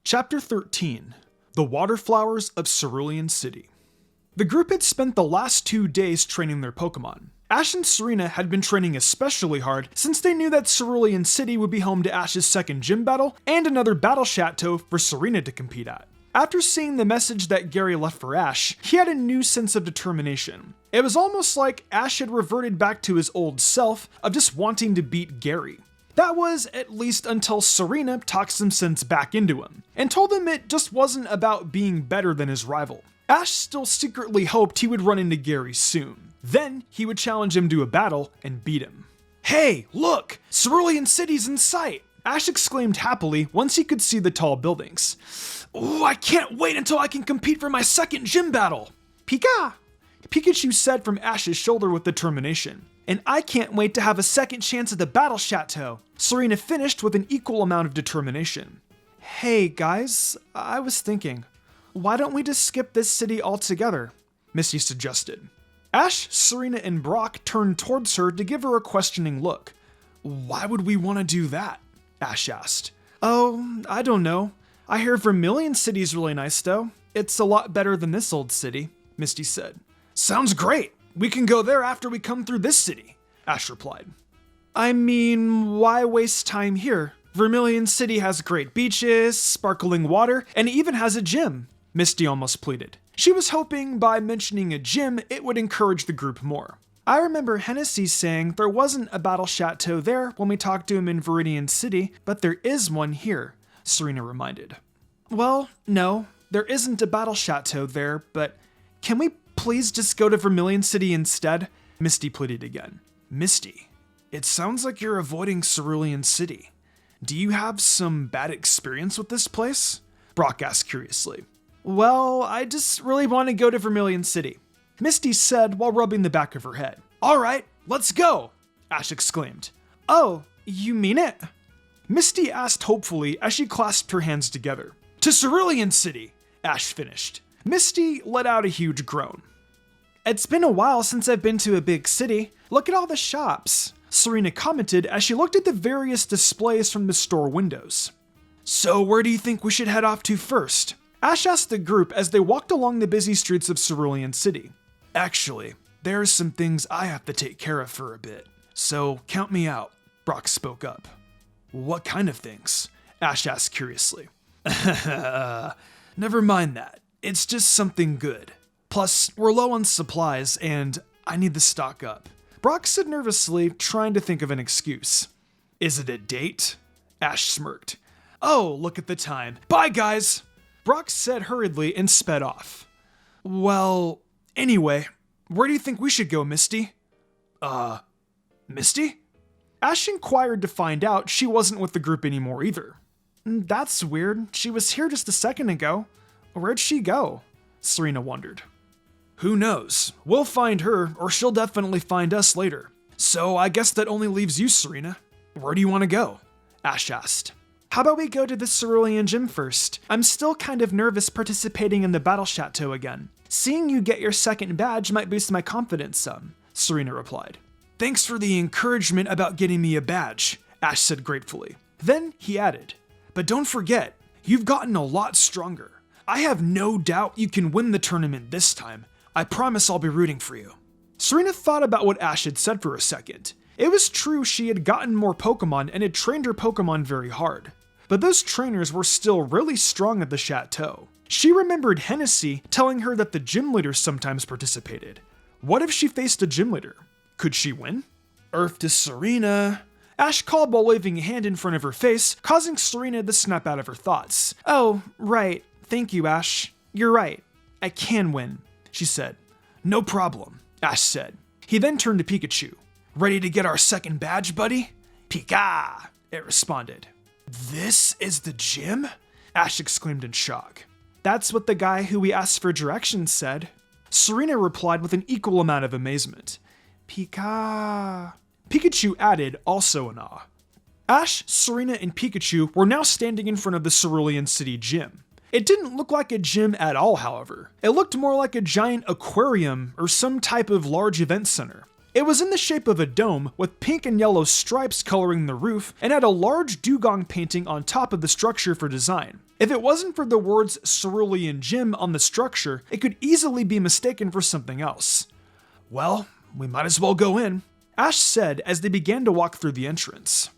Chapter 13. The Waterflowers of Cerulean City. The group had spent the last 2 days training their Pokemon. Ash and Serena had been training especially hard since they knew that Cerulean City would be home to Ash's second gym battle and another battle chateau for Serena to compete at. After seeing the message that Gary left for Ash, he had a new sense of determination. It was almost like Ash had reverted back to his old self of just wanting to beat Gary. That was at least until Serena talked some sense back into him, and told him it just wasn't about being better than his rival. Ash still secretly hoped he would run into Gary soon. Then he would challenge him to a battle and beat him. "Hey, look! Cerulean City's in sight!" Ash exclaimed happily once he could see the tall buildings. "Ooh, I can't wait until I can compete for my second gym battle!" "Pika!" Pikachu said from Ash's shoulder with determination. "And I can't wait to have a second chance at the Battle Chateau," Serena finished with an equal amount of determination. "Hey guys, I was thinking, why don't we just skip this city altogether?" Misty suggested. Ash, Serena, and Brock turned towards her to give her a questioning look. "Why would we want to do that?" Ash asked. "Oh, I don't know. I hear Vermilion City's really nice though. It's a lot better than this old city," Misty said. "Sounds great. We can go there after we come through this city," Ash replied. "I mean, why waste time here? Vermilion City has great beaches, sparkling water, and it even has a gym," Misty almost pleaded. She was hoping by mentioning a gym, it would encourage the group more. "I remember Hennessy saying there wasn't a battle chateau there when we talked to him in Viridian City, but there is one here," Serena reminded. "Well, no, there isn't a battle chateau there, but can we please just go to Vermilion City instead?" Misty pleaded again. "Misty, it sounds like you're avoiding Cerulean City. Do you have some bad experience with this place?" Brock asked curiously. "Well, I just really want to go to Vermilion City," Misty said while rubbing the back of her head. "All right, let's go," Ash exclaimed. "Oh, you mean it?" Misty asked hopefully as she clasped her hands together. "To Cerulean City," Ash finished. Misty let out a huge groan. "It's been a while since I've been to a big city. Look at all the shops," Serena commented as she looked at the various displays from the store windows. "So where do you think we should head off to first?" Ash asked the group as they walked along the busy streets of Cerulean City. "Actually, there are some things I have to take care of for a bit, so count me out," Brock spoke up. "What kind of things?" Ash asked curiously. "Never mind that. It's just something good. Plus, we're low on supplies and I need to stock up," Brock said nervously, trying to think of an excuse. "Is it a date?" Ash smirked. "Oh, look at the time. Bye, guys," Brock said hurriedly and sped off. "Well, anyway, where do you think we should go, Misty?" Misty?" Ash inquired to find out she wasn't with the group anymore either. "That's weird. She was here just a second ago. Where'd she go?" Serena wondered. "Who knows? We'll find her, or she'll definitely find us later. So I guess that only leaves you, Serena. Where do you want to go?" Ash asked. "How about we go to the Cerulean Gym first? I'm still kind of nervous participating in the Battle Chateau again. Seeing you get your second badge might boost my confidence some," Serena replied. "Thanks for the encouragement about getting me a badge," Ash said gratefully. Then he added, "But don't forget, you've gotten a lot stronger. I have no doubt you can win the tournament this time. I promise I'll be rooting for you." Serena thought about what Ash had said for a second. It was true she had gotten more Pokemon and had trained her Pokemon very hard. But those trainers were still really strong at the chateau. She remembered Hennessy telling her that the gym leaders sometimes participated. What if she faced a gym leader? Could she win? "Earth to Serena," Ash called while waving a hand in front of her face, causing Serena to snap out of her thoughts. "Oh, right. Thank you, Ash. You're right. I can win," she said. "No problem," Ash said. He then turned to Pikachu. "Ready to get our second badge, buddy?" "Pika!" it responded. "This is the gym?" Ash exclaimed in shock. "That's what the guy who we asked for directions said," Serena replied with an equal amount of amazement. "Pika," Pikachu added, also in awe. Ash, Serena, and Pikachu were now standing in front of the Cerulean City gym. It didn't look like a gym at all, however. It looked more like a giant aquarium or some type of large event center. It was in the shape of a dome with pink and yellow stripes coloring the roof and had a large dugong painting on top of the structure for design. If it wasn't for the words Cerulean Gym on the structure, it could easily be mistaken for something else. Well, we might as well go in, Ash said as they began to walk through the entrance.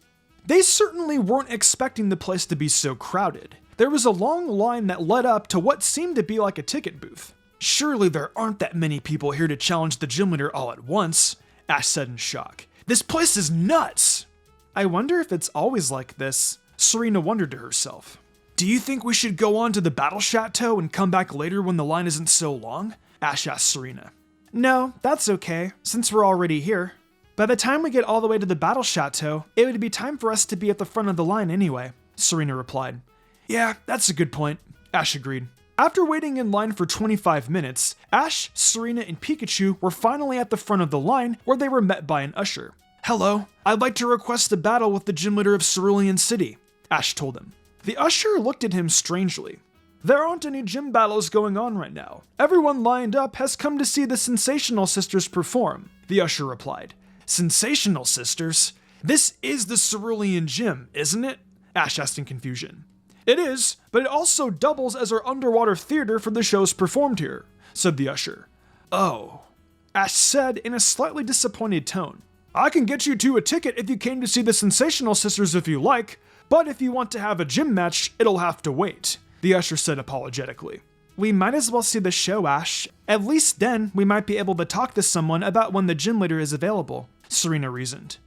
They certainly weren't expecting the place to be so crowded. There was a long line that led up to what seemed to be like a ticket booth. Surely there aren't that many people here to challenge the gym leader all at once, Ash said in shock. This place is nuts! I wonder if it's always like this, Serena wondered to herself. Do you think we should go on to the Battle Chateau and come back later when the line isn't so long? Ash asked Serena. No, that's okay, since we're already here. By the time we get all the way to the Battle Chateau, it would be time for us to be at the front of the line anyway, Serena replied. Yeah, that's a good point, Ash agreed. After waiting in line for 25 minutes, Ash, Serena, and Pikachu were finally at the front of the line where they were met by an usher. Hello, I'd like to request a battle with the gym leader of Cerulean City, Ash told him. The usher looked at him strangely. There aren't any gym battles going on right now. Everyone lined up has come to see the Sensational Sisters perform, the usher replied. Sensational Sisters? This is the Cerulean Gym, isn't it? Ash asked in confusion. It is, but it also doubles as our underwater theater for the shows performed here, said the usher. Oh, Ash said in a slightly disappointed tone. I can get you two a ticket if you came to see the Sensational Sisters if you like, but if you want to have a gym match, it'll have to wait, the usher said apologetically. We might as well see the show, Ash. At least then, we might be able to talk to someone about when the gym leader is available, Serena reasoned.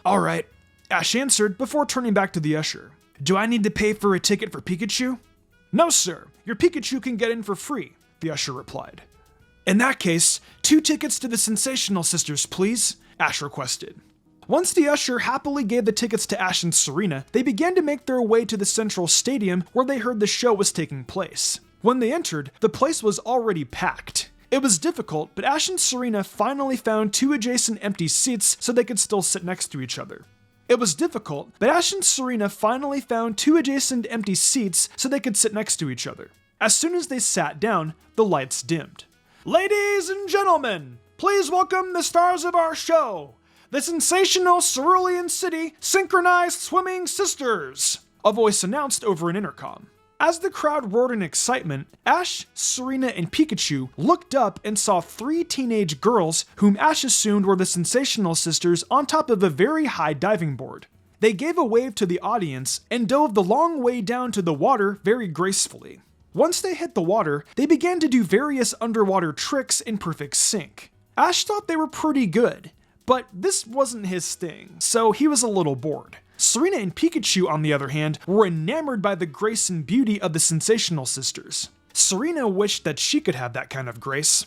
Alright, Ash answered before turning back to the usher. Do I need to pay for a ticket for Pikachu? No, sir. Your Pikachu can get in for free, the usher replied. In that case, 2 tickets to the Sensational Sisters, please, Ash requested. Once the usher happily gave the tickets to Ash and Serena, they began to make their way to the central stadium where they heard the show was taking place. When they entered, the place was already packed. It was difficult, but Ash and Serena finally found 2 adjacent empty seats so they could still sit next to each other. As soon as they sat down, the lights dimmed. Ladies and gentlemen, please welcome the stars of our show, the sensational Cerulean City Synchronized Swimming Sisters, a voice announced over an intercom. As the crowd roared in excitement, Ash, Serena, and Pikachu looked up and saw 3 teenage girls whom Ash assumed were the Sensational Sisters on top of a very high diving board. They gave a wave to the audience and dove the long way down to the water very gracefully. Once they hit the water, they began to do various underwater tricks in perfect sync. Ash thought they were pretty good, but this wasn't his thing, so he was a little bored. Serena and Pikachu, on the other hand, were enamored by the grace and beauty of the Sensational Sisters. Serena wished that she could have that kind of grace.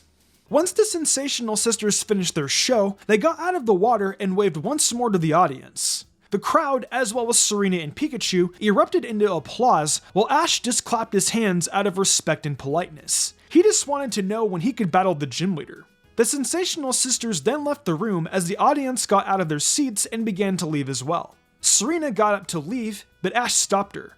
Once the Sensational Sisters finished their show, they got out of the water and waved once more to the audience. The crowd, as well as Serena and Pikachu, erupted into applause, while Ash just clapped his hands out of respect and politeness. He just wanted to know when he could battle the gym leader. The Sensational Sisters then left the room as the audience got out of their seats and began to leave as well. Serena got up to leave, but Ash stopped her.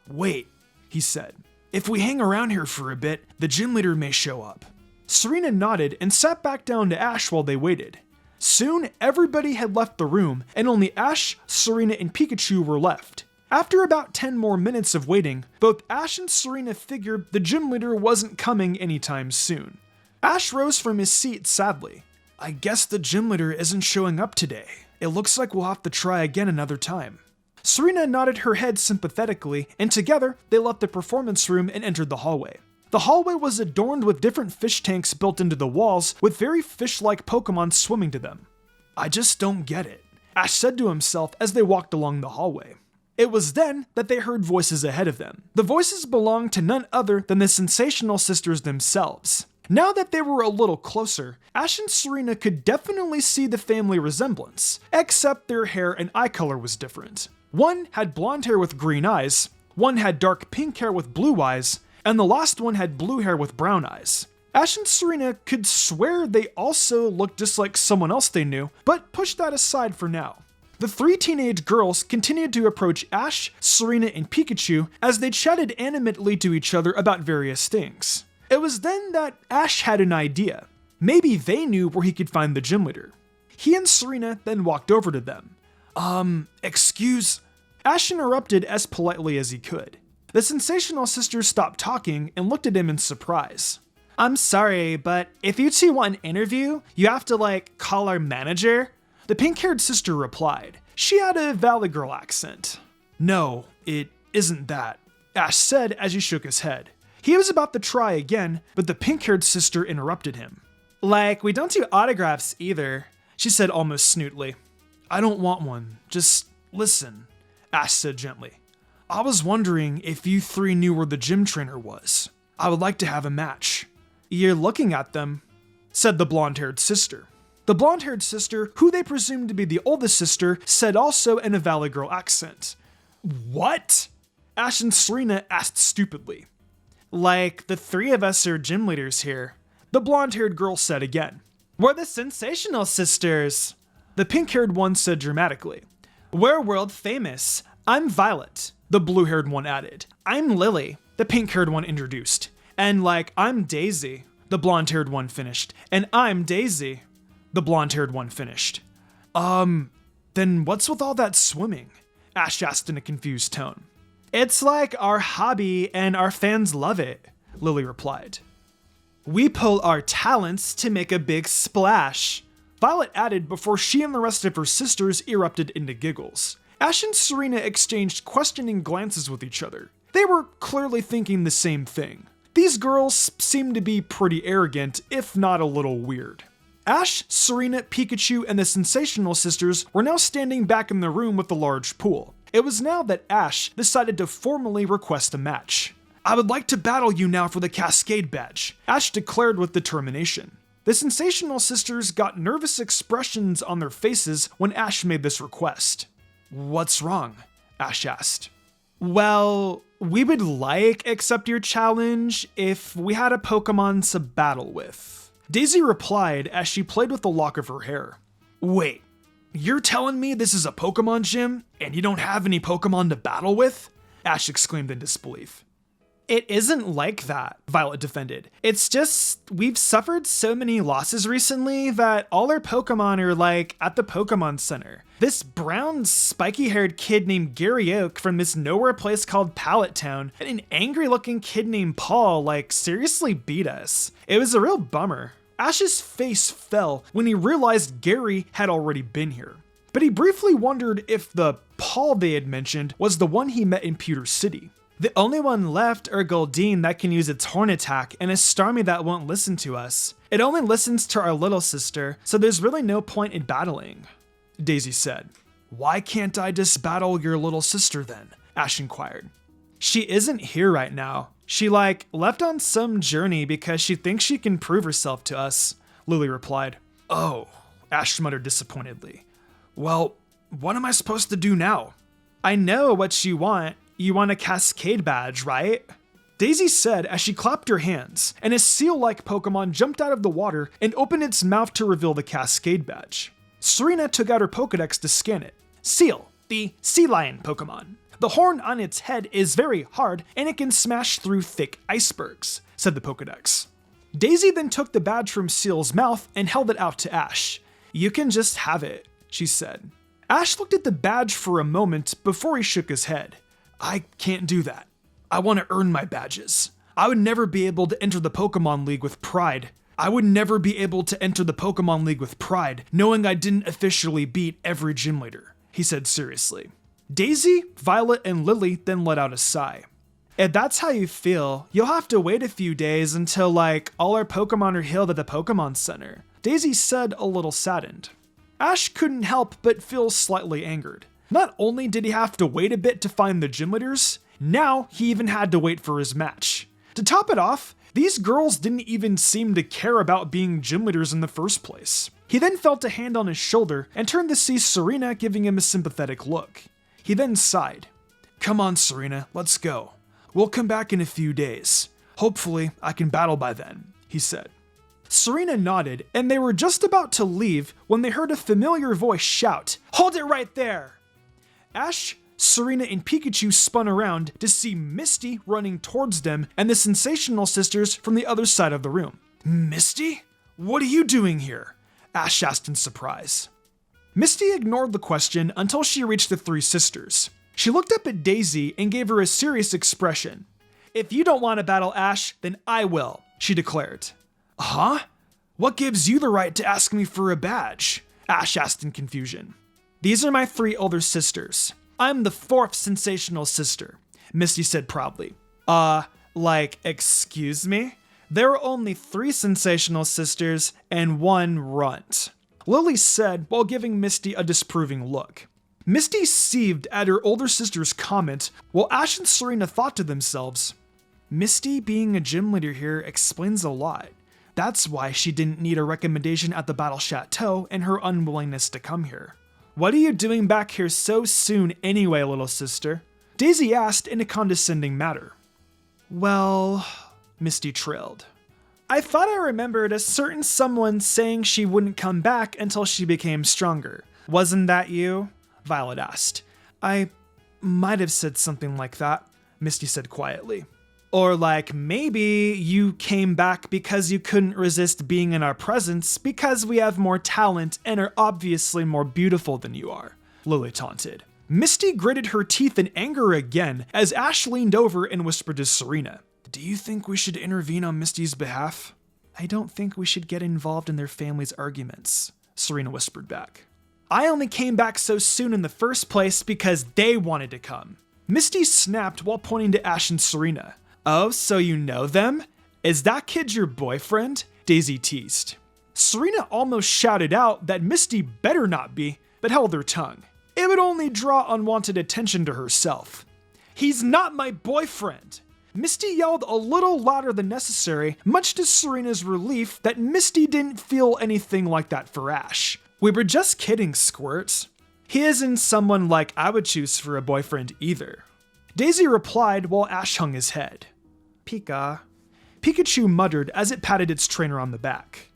Wait, he said. If we hang around here for a bit, the gym leader may show up. Serena nodded and sat back down to Ash while they waited. Soon, everybody had left the room, and only Ash, Serena, and Pikachu were left. After about 10 more minutes of waiting, both Ash and Serena figured the gym leader wasn't coming anytime soon. Ash rose from his seat sadly. I guess the gym leader isn't showing up today. It looks like we'll have to try again another time. Serena nodded her head sympathetically, and together they left the performance room and entered the hallway. The hallway was adorned with different fish tanks built into the walls, with very fish-like Pokemon swimming to them. I just don't get it, Ash said to himself as they walked along the hallway. It was then that they heard voices ahead of them. The voices belonged to none other than the Sensational Sisters themselves. Now that they were a little closer, Ash and Serena could definitely see the family resemblance, except their hair and eye color was different. One had blonde hair with green eyes, one had dark pink hair with blue eyes, and the last one had blue hair with brown eyes. Ash and Serena could swear they also looked just like someone else they knew, but pushed that aside for now. The 3 teenage girls continued to approach Ash, Serena, and Pikachu as they chatted animatedly to each other about various things. It was then that Ash had an idea. Maybe they knew where he could find the gym leader. He and Serena then walked over to them. Excuse... Ash interrupted as politely as he could. The Sensational Sisters stopped talking and looked at him in surprise. I'm sorry, but if you two want an interview, you have to call our manager? The pink-haired sister replied. She had a Valley Girl accent. No, it isn't that, Ash said as he shook his head. He was about to try again, but the pink-haired sister interrupted him. We don't do autographs either, she said almost snootly. I don't want one, just listen, Ash said gently. I was wondering if you three knew where the gym trainer was. I would like to have a match. You're looking at them, said the blonde-haired sister. The blonde-haired sister, who they presumed to be the oldest sister, said also in a Valley Girl accent. What? Ash and Serena asked stupidly. The three of us are gym leaders here, the blonde-haired girl said again. We're the Sensational Sisters, the pink-haired one said dramatically. We're world famous. I'm Violet, the blue-haired one added. I'm Lily, the pink-haired one introduced. And I'm Daisy, the blonde-haired one finished. And I'm Daisy, the blonde-haired one finished. Then what's with all that swimming? Ash asked in a confused tone. It's our hobby and our fans love it, Lily replied. We pull our talents to make a big splash, Violet added before she and the rest of her sisters erupted into giggles. Ash and Serena exchanged questioning glances with each other. They were clearly thinking the same thing. These girls seemed to be pretty arrogant, if not a little weird. Ash, Serena, Pikachu, and the Sensational Sisters were now standing back in the room with the large pool. It was now that Ash decided to formally request a match. I would like to battle you now for the Cascade badge, Ash declared with determination. The Sensational Sisters got nervous expressions on their faces when Ash made this request. What's wrong? Ash asked. Well, we would accept your challenge if we had a Pokemon to battle with, Daisy replied as she played with the lock of her hair. Wait, you're telling me this is a Pokemon gym and you don't have any Pokemon to battle with? Ash exclaimed in disbelief. It isn't like that, Violet defended. It's just, we've suffered so many losses recently that all our Pokemon are at the Pokemon Center. This brown, spiky-haired kid named Gary Oak from this nowhere place called Pallet Town, and an angry-looking kid named Paul, seriously beat us. It was a real bummer. Ash's face fell when he realized Gary had already been here. But he briefly wondered if the Paul they had mentioned was the one he met in Pewter City. The only one left are Goldeen that can use its horn attack and a Starmie that won't listen to us. It only listens to our little sister, so there's really no point in battling, Daisy said. Why can't I just battle your little sister then? Ash inquired. She isn't here right now. She left on some journey because she thinks she can prove herself to us, Lily replied. Oh, Ash muttered disappointedly. Well, what am I supposed to do now? I know what you want. You want a Cascade badge, right? Daisy said as she clapped her hands, and a seal-like Pokemon jumped out of the water and opened its mouth to reveal the Cascade badge. Serena took out her Pokedex to scan it. Seal, the sea lion Pokemon. The horn on its head is very hard and it can smash through thick icebergs, said the Pokedex. Daisy then took the badge from Seal's mouth and held it out to Ash. You can just have it, she said. Ash looked at the badge for a moment before he shook his head. I can't do that. I want to earn my badges. I would never be able to enter the Pokemon League with pride. Knowing I didn't officially beat every gym leader, he said seriously. Daisy, Violet, and Lily then let out a sigh. If that's how you feel, you'll have to wait a few days until all our Pokemon are healed at the Pokemon Center, Daisy said a little saddened. Ash couldn't help but feel slightly angered. Not only did he have to wait a bit to find the gym leaders, now he even had to wait for his match. To top it off, these girls didn't even seem to care about being gym leaders in the first place. He then felt a hand on his shoulder and turned to see Serena giving him a sympathetic look. He then sighed. Come on, Serena, let's go. We'll come back in a few days. Hopefully, I can battle by then, he said. Serena nodded, and they were just about to leave when they heard a familiar voice shout, Hold it right there! Ash, Serena, and Pikachu spun around to see Misty running towards them and the Sensational Sisters from the other side of the room. Misty? What are you doing here? Ash asked in surprise. Misty ignored the question until she reached the three sisters. She looked up at Daisy and gave her a serious expression. "If you don't want to battle Ash, then I will," she declared. "Huh? What gives you the right to ask me for a badge?" Ash asked in confusion. "These are my 3 older sisters. I'm the 4th sensational sister," Misty said proudly. Excuse me? There are only 3 sensational sisters and 1 runt," Lily said while giving Misty a disapproving look. Misty seethed at her older sister's comment, while Ash and Serena thought to themselves, "Misty being a gym leader here explains a lot. That's why she didn't need a recommendation at the Battle Chateau and her unwillingness to come here. What are you doing back here so soon anyway, little sister?" Daisy asked in a condescending manner. "Well," Misty trailed. "I thought I remembered a certain someone saying she wouldn't come back until she became stronger. Wasn't that you?" Violet asked. "I might have said something like that," Misty said quietly. "Or maybe you came back because you couldn't resist being in our presence because we have more talent and are obviously more beautiful than you are," Lily taunted. Misty gritted her teeth in anger again as Ash leaned over and whispered to Serena, "Do you think we should intervene on Misty's behalf?" "I don't think we should get involved in their family's arguments," Serena whispered back. "I only came back so soon in the first place because they wanted to come," Misty snapped while pointing to Ash and Serena. "Oh, so you know them? Is that kid your boyfriend?" Daisy teased. Serena almost shouted out that Misty better not be, but held her tongue. It would only draw unwanted attention to herself. "He's not my boyfriend!" Misty yelled a little louder than necessary, much to Serena's relief that Misty didn't feel anything like that for Ash. "We were just kidding, Squirt. He isn't someone like I would choose for a boyfriend either." Daisy replied while Ash hung his head. Pikachu muttered as it patted its trainer on the back.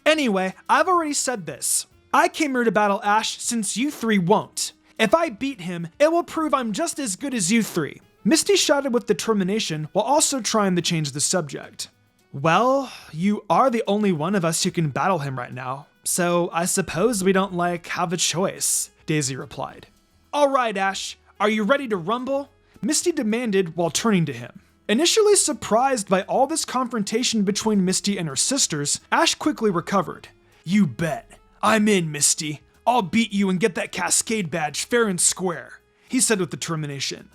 "Anyway, I've already said this. I came here to battle Ash since you 3 won't. If I beat him, it will prove I'm just as good as you 3. Misty shouted with determination while also trying to change the subject. "Well, you are the only one of us who can battle him right now, so I suppose we don't have a choice," Daisy replied. "All right, Ash, are you ready to rumble?" Misty demanded while turning to him. Initially surprised by all this confrontation between Misty and her sisters, Ash quickly recovered. "You bet. I'm in, Misty. I'll beat you and get that Cascade badge fair and square," he said with determination.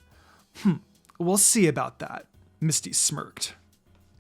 We'll see about that," Misty smirked.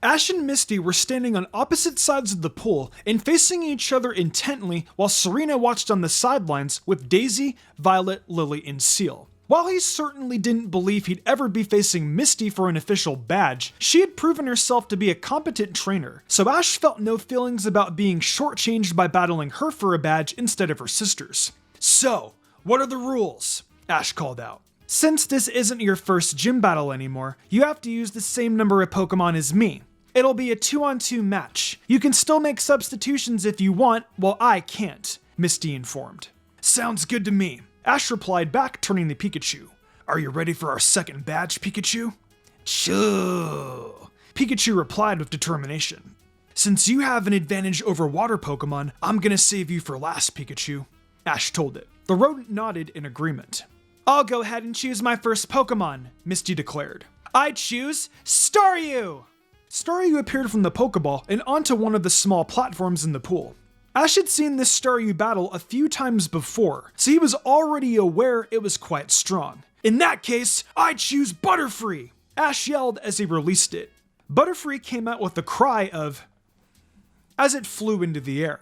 Ash and Misty were standing on opposite sides of the pool and facing each other intently while Serena watched on the sidelines with Daisy, Violet, Lily, and Seal. While he certainly didn't believe he'd ever be facing Misty for an official badge, she had proven herself to be a competent trainer, so Ash felt no feelings about being shortchanged by battling her for a badge instead of her sisters. "So, what are the rules?" Ash called out. "Since this isn't your first gym battle anymore, you have to use the same number of Pokemon as me. It'll be a 2-on-2 match. You can still make substitutions if you want, while I can't," Misty informed. "Sounds good to me," Ash replied back, turning to Pikachu. "Are you ready for our second badge, Pikachu?" "Sure," Pikachu replied with determination. "Since you have an advantage over water Pokemon, I'm gonna save you for last, Pikachu," Ash told it. The rodent nodded in agreement. "I'll go ahead and choose my first Pokemon," Misty declared. "I choose Staryu!" Staryu appeared from the Pokeball and onto one of the small platforms in the pool. Ash had seen this Staryu battle a few times before, so he was already aware it was quite strong. "In that case, I choose Butterfree!" Ash yelled as he released it. Butterfree came out with a cry of as it flew into the air.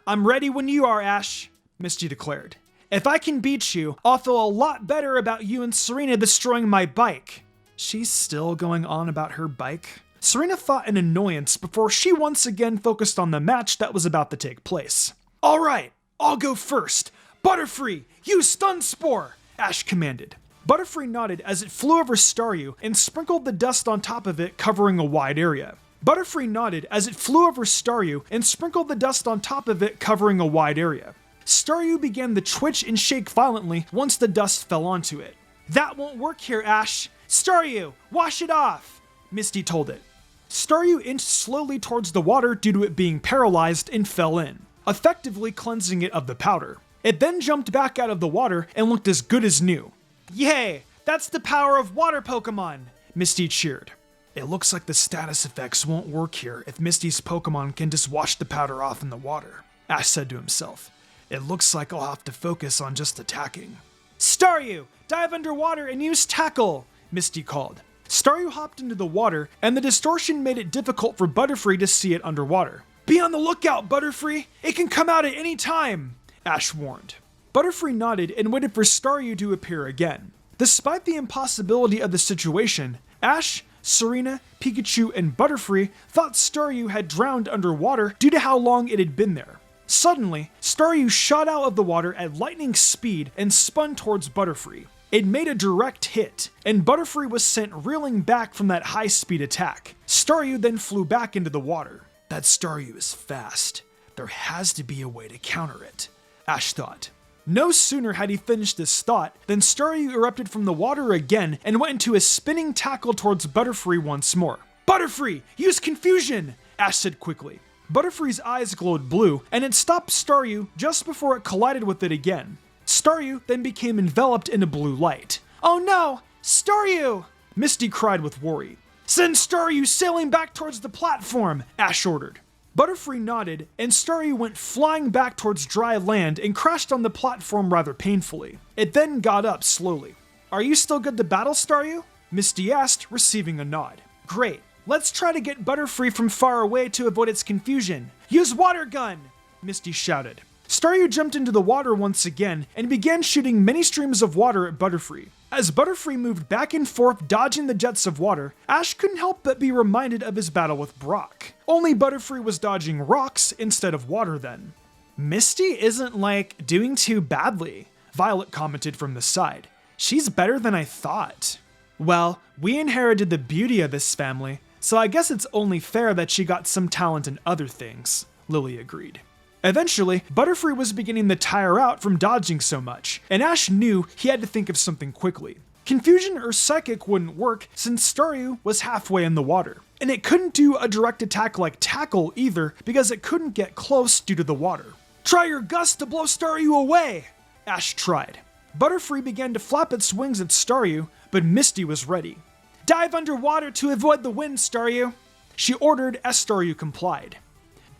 "I'm ready when you are, Ash," Misty declared. "If I can beat you, I'll feel a lot better about you and Serena destroying my bike." She's still going on about her bike? Serena thought in annoyance before she once again focused on the match that was about to take place. "All right, I'll go first. Butterfree, use Stun Spore," Ash commanded. Butterfree nodded as it flew over Staryu and sprinkled the dust on top of it, covering a wide area. Butterfree nodded as it flew over Staryu and sprinkled the dust on top of it, covering a wide area. Staryu began to twitch and shake violently once the dust fell onto it. "That won't work here, Ash. Staryu, wash it off," Misty told it. Staryu inched slowly towards the water due to it being paralyzed and fell in, effectively cleansing it of the powder. It then jumped back out of the water and looked as good as new. "Yay! That's the power of water Pokemon! Misty cheered. It looks like the status effects won't work here if Misty's Pokemon can just wash the powder off in the water, Ash said to himself. It looks like I'll have to focus on just attacking. Staryu, dive underwater and use Tackle, Misty called. Staryu hopped into the water, and the distortion made it difficult for Butterfree to see it underwater. Be on the lookout, Butterfree! It can come out at any time, Ash warned. Butterfree nodded and waited for Staryu to appear again. Despite the impossibility of the situation, Ash, Serena, Pikachu, and Butterfree thought Staryu had drowned underwater due to how long it had been there. Suddenly, Staryu shot out of the water at lightning speed and spun towards Butterfree. It made a direct hit, and Butterfree was sent reeling back from that high-speed attack. Staryu then flew back into the water. That Staryu is fast. There has to be a way to counter it, Ash thought. No sooner had he finished this thought than Staryu erupted from the water again and went into a spinning tackle towards Butterfree once more. Butterfree, use Confusion, Ash said quickly. Butterfree's eyes glowed blue, and it stopped Staryu just before it collided with it again. Staryu then became enveloped in a blue light. Oh no! Staryu! Misty cried with worry. Send Staryu sailing back towards the platform, Ash ordered. Butterfree nodded, and Staryu went flying back towards dry land and crashed on the platform rather painfully. It then got up slowly. Are you still good to battle, Staryu? Misty asked, receiving a nod. Great. Let's try to get Butterfree from far away to avoid its confusion. Use Water Gun! Misty shouted. Staryu jumped into the water once again and began shooting many streams of water at Butterfree. As Butterfree moved back and forth dodging the jets of water, Ash couldn't help but be reminded of his battle with Brock. Only Butterfree was dodging rocks instead of water then. Misty isn't doing too badly, Violet commented from the side. She's better than I thought. Well, we inherited the beauty of this family, so I guess it's only fair that she got some talent in other things, Lily agreed. Eventually, Butterfree was beginning to tire out from dodging so much, and Ash knew he had to think of something quickly. Confusion or Psychic wouldn't work since Staryu was halfway in the water, and it couldn't do a direct attack like Tackle either because it couldn't get close due to the water. Try your Gust to blow Staryu away! Ash tried. Butterfree began to flap its wings at Staryu, but Misty was ready. Dive underwater to avoid the wind, Staryu! She ordered as Staryu complied.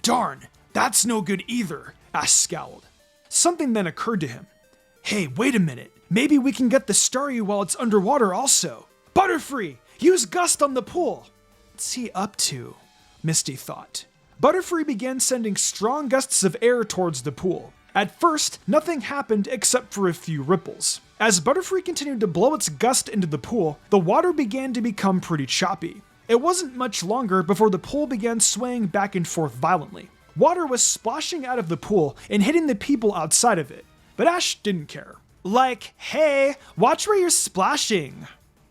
Darn! That's no good either, Ash scowled. Something then occurred to him. Hey, wait a minute. Maybe we can get the Staryu while it's underwater also. Butterfree, use Gust on the pool. What's he up to? Misty thought. Butterfree began sending strong gusts of air towards the pool. At first, nothing happened except for a few ripples. As Butterfree continued to blow its gust into the pool, the water began to become pretty choppy. It wasn't much longer before the pool began swaying back and forth violently. Water was splashing out of the pool and hitting the people outside of it, but Ash didn't care. Hey, watch where you're splashing.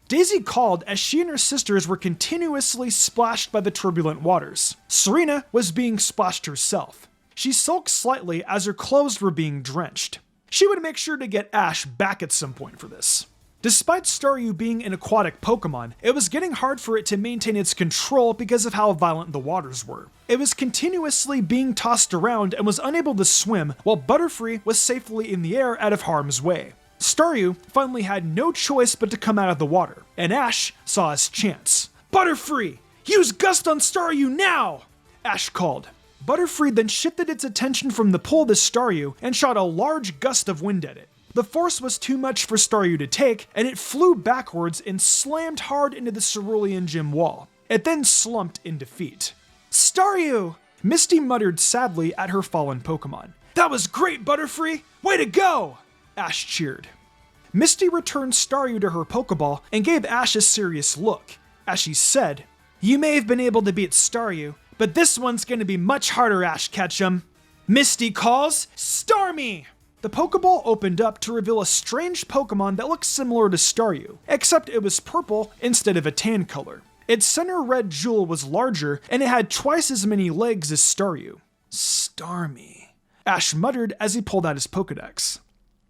Daisy called as she and her sisters were continuously splashed by the turbulent waters. Serena was being splashed herself. She sulked slightly as her clothes were being drenched. She would make sure to get Ash back at some point for this. Despite Staryu being an aquatic Pokemon, it was getting hard for it to maintain its control because of how violent the waters were. It was continuously being tossed around and was unable to swim, while Butterfree was safely in the air out of harm's way. Staryu finally had no choice but to come out of the water, and Ash saw his chance. Butterfree! Use Gust on Staryu now! Ash called. Butterfree then shifted its attention from the pool to Staryu and shot a large gust of wind at it. The force was too much for Staryu to take, and it flew backwards and slammed hard into the Cerulean gym wall. It then slumped in defeat. Staryu! Misty muttered sadly at her fallen Pokemon. That was great, Butterfree! Way to go! Ash cheered. Misty returned Staryu to her Pokeball and gave Ash a serious look. As she said, You may have been able to beat Staryu, but this one's gonna be much harder, Ash Ketchum. Misty calls, Starmie! The Pokeball opened up to reveal a strange Pokemon that looked similar to Staryu, except it was purple instead of a tan color. Its center red jewel was larger, and it had twice as many legs as Staryu. Starmie, Ash muttered as he pulled out his Pokedex.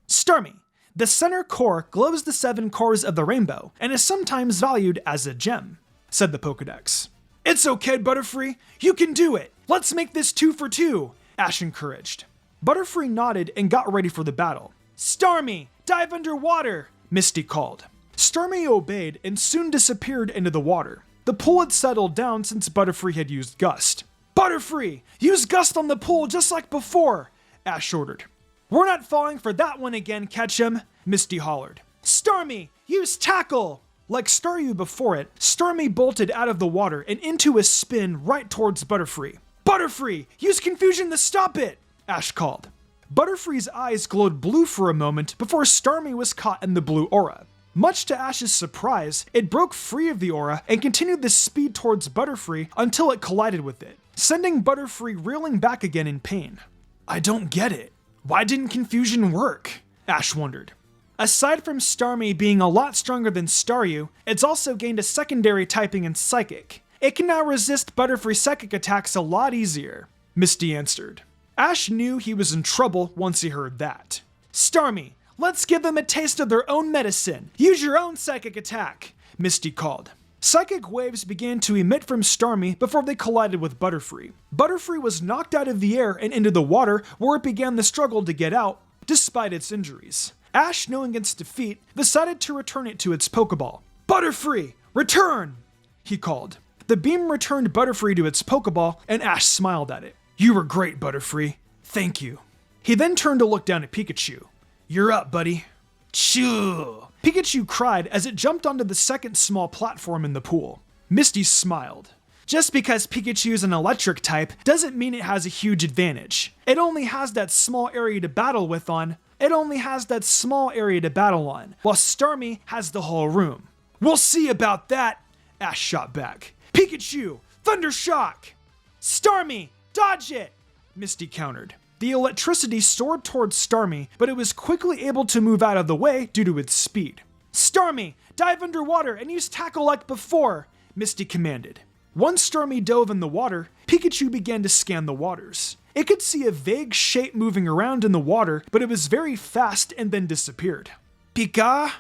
Starmie. The center core glows the 7 cores of the rainbow, and is sometimes valued as a gem, said the Pokedex. It's okay, Butterfree. You can do it. Let's make this 2 for 2, Ash encouraged. Butterfree nodded and got ready for the battle. Starmie, dive underwater, Misty called. Starmie obeyed and soon disappeared into the water. The pool had settled down since Butterfree had used Gust. "Butterfree, use Gust on the pool just like before," Ash ordered. "We're not falling for that one again, Ketchum," Misty hollered. "Starmie, use Tackle!" Like Staryu before it, Starmie bolted out of the water and into a spin right towards Butterfree. "Butterfree, use Confusion to stop it!" Ash called. Butterfree's eyes glowed blue for a moment before Starmie was caught in the blue aura. Much to Ash's surprise, it broke free of the aura and continued the speed towards Butterfree until it collided with it, sending Butterfree reeling back again in pain. "I don't get it. Why didn't Confusion work?" Ash wondered. Aside from Starmie being a lot stronger than Staryu, it's also gained a secondary typing in Psychic. It can now resist Butterfree's psychic attacks a lot easier, Misty answered. Ash knew he was in trouble once he heard that. "Starmie, let's give them a taste of their own medicine. Use your own psychic attack," Misty called. Psychic waves began to emit from Starmie before they collided with Butterfree. Butterfree was knocked out of the air and into the water, where it began the struggle to get out, despite its injuries. Ash, knowing its defeat, decided to return it to its Pokeball. "Butterfree, return!" he called. The beam returned Butterfree to its Pokeball, and Ash smiled at it. "You were great, Butterfree. Thank you." He then turned to look down at Pikachu. "You're up, buddy." "Choo!" Pikachu cried as it jumped onto the second small platform in the pool. Misty smiled. Just because Pikachu's an electric type doesn't mean it has a huge advantage. It only has that small area to battle on, while Starmie has the whole room. "We'll see about that," Ash shot back. "Pikachu, Thunder Shock!" "Starmie, dodge it!" Misty countered. The electricity soared towards Starmie, but it was quickly able to move out of the way due to its speed. "Starmie, dive underwater and use Tackle like before," Misty commanded. Once Starmie dove in the water, Pikachu began to scan the waters. It could see a vague shape moving around in the water, but it was very fast and then disappeared. "Pika?"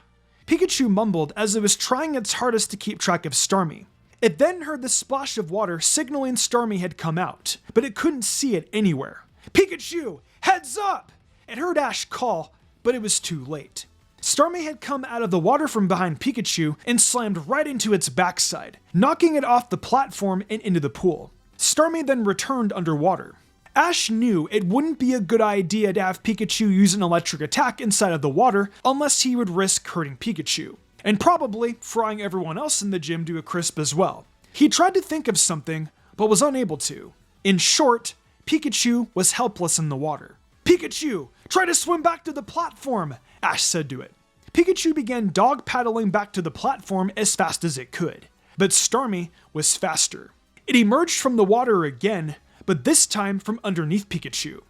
Pikachu mumbled as it was trying its hardest to keep track of Starmie. It then heard the splash of water signaling Starmie had come out, but it couldn't see it anywhere. "Pikachu, heads up!" It heard Ash call, but it was too late. Starmie had come out of the water from behind Pikachu and slammed right into its backside, knocking it off the platform and into the pool. Starmie then returned underwater. Ash knew it wouldn't be a good idea to have Pikachu use an electric attack inside of the water unless he would risk hurting Pikachu, and probably frying everyone else in the gym to a crisp as well. He tried to think of something, but was unable to. In short, Pikachu was helpless in the water. "Pikachu, try to swim back to the platform," Ash said to it. Pikachu began dog paddling back to the platform as fast as it could, but Starmie was faster. It emerged from the water again, but this time from underneath Pikachu.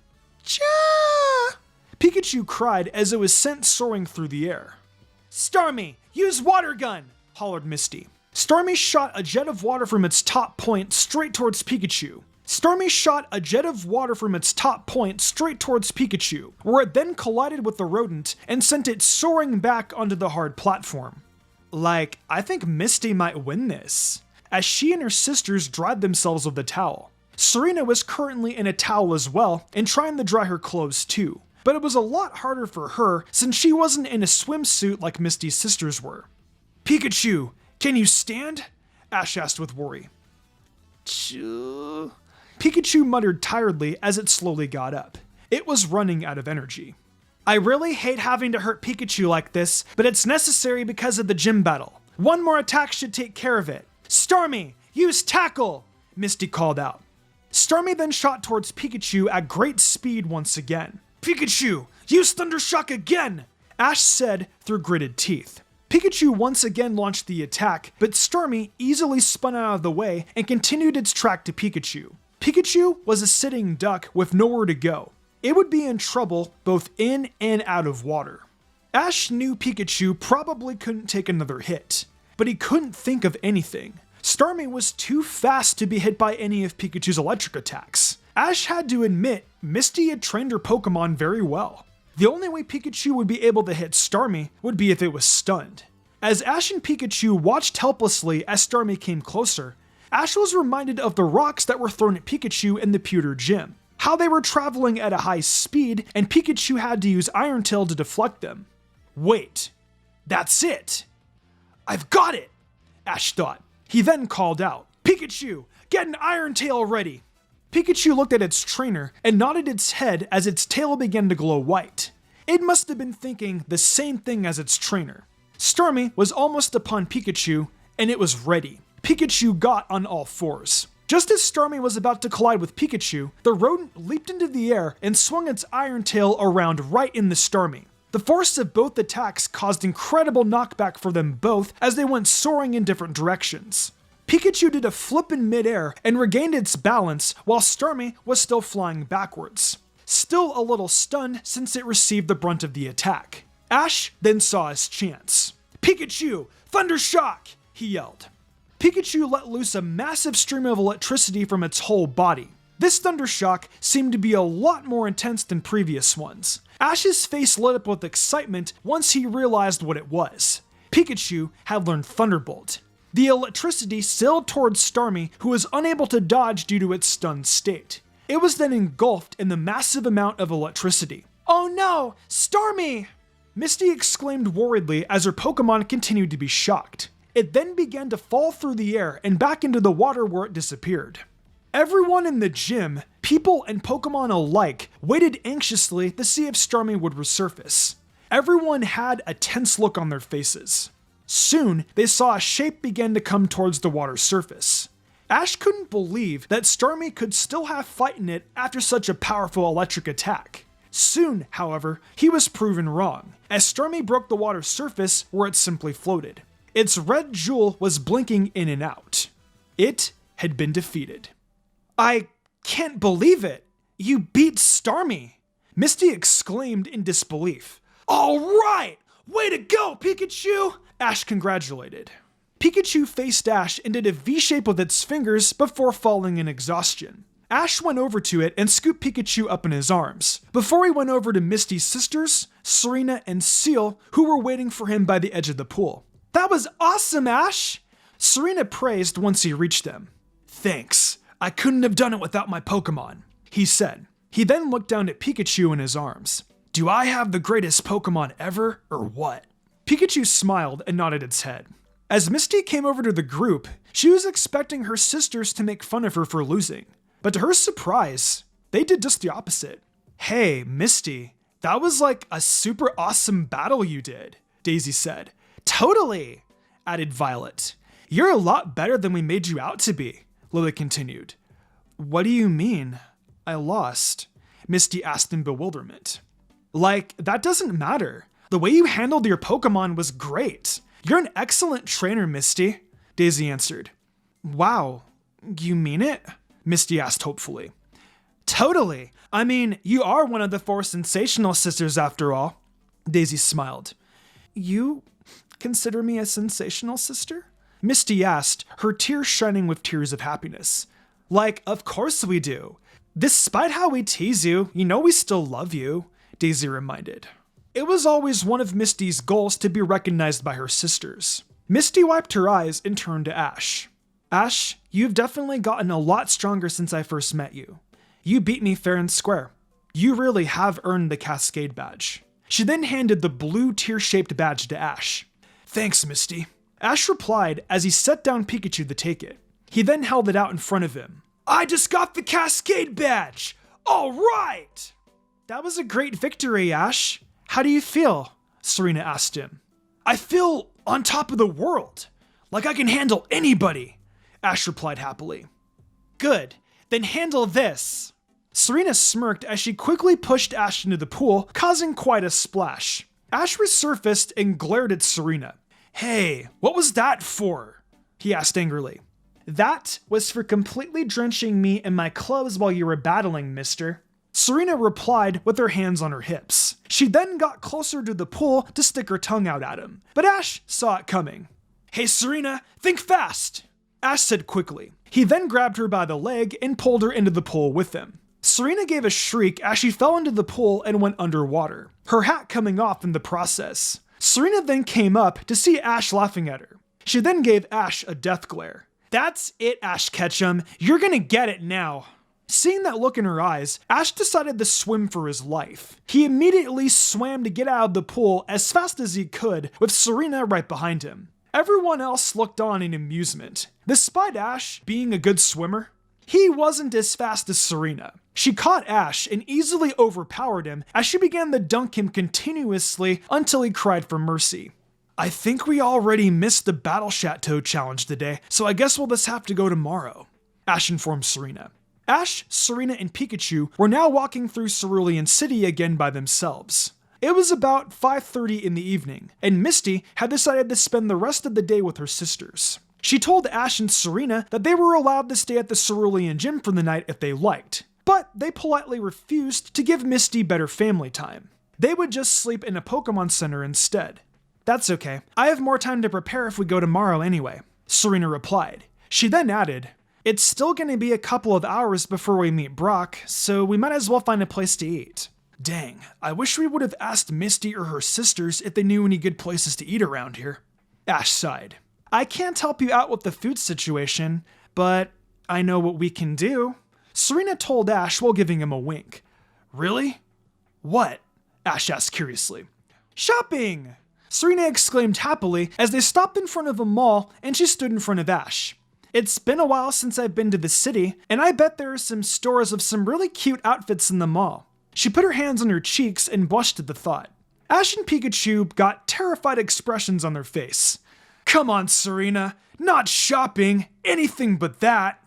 "Cha!" Pikachu cried as it was sent soaring through the air. "Starmie, use Water Gun!" hollered Misty. Starmie shot a jet of water from its top point straight towards Pikachu. Where it then collided with the rodent and sent it soaring back onto the hard platform. I think Misty might win this, as she and her sisters dried themselves with a towel. Serena was currently in a towel as well and trying to dry her clothes too, but it was a lot harder for her since she wasn't in a swimsuit like Misty's sisters were. "Pikachu, can you stand?" Ash asked with worry. "Choo." Pikachu muttered tiredly as it slowly got up. It was running out of energy. "I really hate having to hurt Pikachu like this, but it's necessary because of the gym battle. One more attack should take care of it. Starmie, use Tackle!" Misty called out. Starmie then shot towards Pikachu at great speed once again. "Pikachu, use Thunder Shock again!" Ash said through gritted teeth. Pikachu once again launched the attack, but Starmie easily spun out of the way and continued its track to Pikachu. Pikachu was a sitting duck with nowhere to go. It would be in trouble both in and out of water. Ash knew Pikachu probably couldn't take another hit, but he couldn't think of anything. Starmie was too fast to be hit by any of Pikachu's electric attacks. Ash had to admit Misty had trained her Pokemon very well. The only way Pikachu would be able to hit Starmie would be if it was stunned. As Ash and Pikachu watched helplessly as Starmie came closer, Ash was reminded of the rocks that were thrown at Pikachu in the Pewter Gym. How they were traveling at a high speed and Pikachu had to use Iron Tail to deflect them. Wait, that's it! I've got it, Ash thought. He then called out, Pikachu, get an Iron Tail ready. Pikachu looked at its trainer and nodded its head as its tail began to glow white. It must have been thinking the same thing as its trainer. Starmie was almost upon Pikachu, and it was ready. Pikachu got on all fours. Just as Starmie was about to collide with Pikachu, the rodent leaped into the air and swung its iron tail around right in the Starmie. The force of both attacks caused incredible knockback for them both as they went soaring in different directions. Pikachu did a flip in midair and regained its balance while Starmie was still flying backwards. Still a little stunned since it received the brunt of the attack. Ash then saw his chance. Pikachu, Thunder Shock! He yelled. Pikachu let loose a massive stream of electricity from its whole body. This Thunder Shock seemed to be a lot more intense than previous ones. Ash's face lit up with excitement once he realized what it was. Pikachu had learned Thunderbolt. The electricity sailed towards Starmie, who was unable to dodge due to its stunned state. It was then engulfed in the massive amount of electricity. Oh no, Starmie! Misty exclaimed worriedly as her Pokemon continued to be shocked. It then began to fall through the air and back into the water where it disappeared. Everyone in the gym, people and Pokemon alike, waited anxiously to see if Starmie would resurface. Everyone had a tense look on their faces. Soon, they saw a shape begin to come towards the water's surface. Ash couldn't believe that Starmie could still have fight in it after such a powerful electric attack. Soon, however, he was proven wrong, as Starmie broke the water's surface where it simply floated. Its red jewel was blinking in and out. It had been defeated. I can't believe it! You beat Starmie! Misty exclaimed in disbelief. All right! Way to go, Pikachu! Ash congratulated. Pikachu faced Ash and did a V-shape with its fingers before falling in exhaustion. Ash went over to it and scooped Pikachu up in his arms, before he went over to Misty's sisters, Serena and Seal, who were waiting for him by the edge of the pool. That was awesome, Ash! Serena praised once he reached them. Thanks. I couldn't have done it without my Pokemon, he said. He then looked down at Pikachu in his arms. Do I have the greatest Pokemon ever, or what? Pikachu smiled and nodded its head. As Misty came over to the group, she was expecting her sisters to make fun of her for losing. But to her surprise, they did just the opposite. Hey, Misty, that was like a super awesome battle you did, Daisy said. Totally, added Violet. You're a lot better than we made you out to be, Lily continued. What do you mean? I lost, Misty asked in bewilderment. Like, that doesn't matter. The way you handled your Pokemon was great. You're an excellent trainer, Misty, Daisy answered. Wow, you mean it? Misty asked hopefully. Totally. I mean, you are one of the 4 Sensational Sisters after all, Daisy smiled. You consider me a Sensational Sister? Misty asked, her tears shining with tears of happiness. Like, of course we do. Despite how we tease you, you know we still love you, Daisy reminded. It was always one of Misty's goals to be recognized by her sisters. Misty wiped her eyes and turned to Ash. Ash, you've definitely gotten a lot stronger since I first met you. You beat me fair and square. You really have earned the Cascade badge. She then handed the blue tear-shaped badge to Ash. Thanks, Misty. Ash replied as he set down Pikachu to take it. He then held it out in front of him. I just got the Cascade badge! All right! That was a great victory, Ash. How do you feel? Serena asked him. I feel on top of the world. Like I can handle anybody, Ash replied happily. Good, then handle this. Serena smirked as she quickly pushed Ash into the pool, causing quite a splash. Ash resurfaced and glared at Serena. Hey, what was that for? He asked angrily. That was for completely drenching me in my clothes while you were battling, mister. Serena replied with her hands on her hips. She then got closer to the pool to stick her tongue out at him, but Ash saw it coming. Hey Serena, think fast, Ash said quickly. He then grabbed her by the leg and pulled her into the pool with him. Serena gave a shriek as she fell into the pool and went underwater, her hat coming off in the process. Serena then came up to see Ash laughing at her. She then gave Ash a death glare. That's it, Ash Ketchum. You're gonna get it now. Seeing that look in her eyes, Ash decided to swim for his life. He immediately swam to get out of the pool as fast as he could, with Serena right behind him. Everyone else looked on in amusement. Despite Ash being a good swimmer, he wasn't as fast as Serena. She caught Ash and easily overpowered him as she began to dunk him continuously until he cried for mercy. I think we already missed the Battle Chateau challenge today, so I guess we'll just have to go tomorrow, Ash informed Serena. Ash, Serena, and Pikachu were now walking through Cerulean City again by themselves. It was about 5:30 in the evening, and Misty had decided to spend the rest of the day with her sisters. She told Ash and Serena that they were allowed to stay at the Cerulean gym for the night if they liked, but they politely refused to give Misty better family time. They would just sleep in a Pokemon Center instead. That's okay, I have more time to prepare if we go tomorrow anyway, Serena replied. She then added, it's still gonna be a couple of hours before we meet Brock, so we might as well find a place to eat. Dang, I wish we would have asked Misty or her sisters if they knew any good places to eat around here. Ash sighed. I can't help you out with the food situation, but I know what we can do, Serena told Ash while giving him a wink. Really? What? Ash asked curiously. Shopping! Serena exclaimed happily as they stopped in front of a mall and she stood in front of Ash. It's been a while since I've been to the city, and I bet there are some stores of some really cute outfits in the mall. She put her hands on her cheeks and blushed at the thought. Ash and Pikachu got terrified expressions on their face. Come on, Serena, not shopping, anything but that,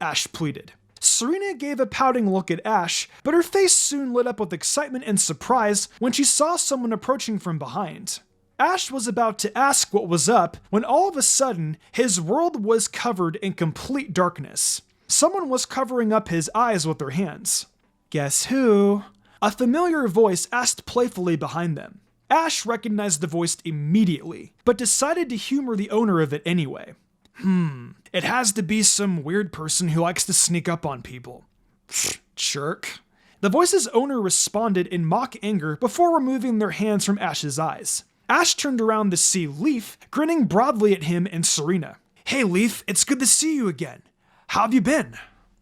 Ash pleaded. Serena gave a pouting look at Ash, but her face soon lit up with excitement and surprise when she saw someone approaching from behind. Ash was about to ask what was up when all of a sudden, his world was covered in complete darkness. Someone was covering up his eyes with their hands. Guess who? A familiar voice asked playfully behind them. Ash recognized the voice immediately, but decided to humor the owner of it anyway. It has to be some weird person who likes to sneak up on people. Jerk. The voice's owner responded in mock anger before removing their hands from Ash's eyes. Ash turned around to see Leaf, grinning broadly at him and Serena. Hey Leaf, it's good to see you again. How have you been?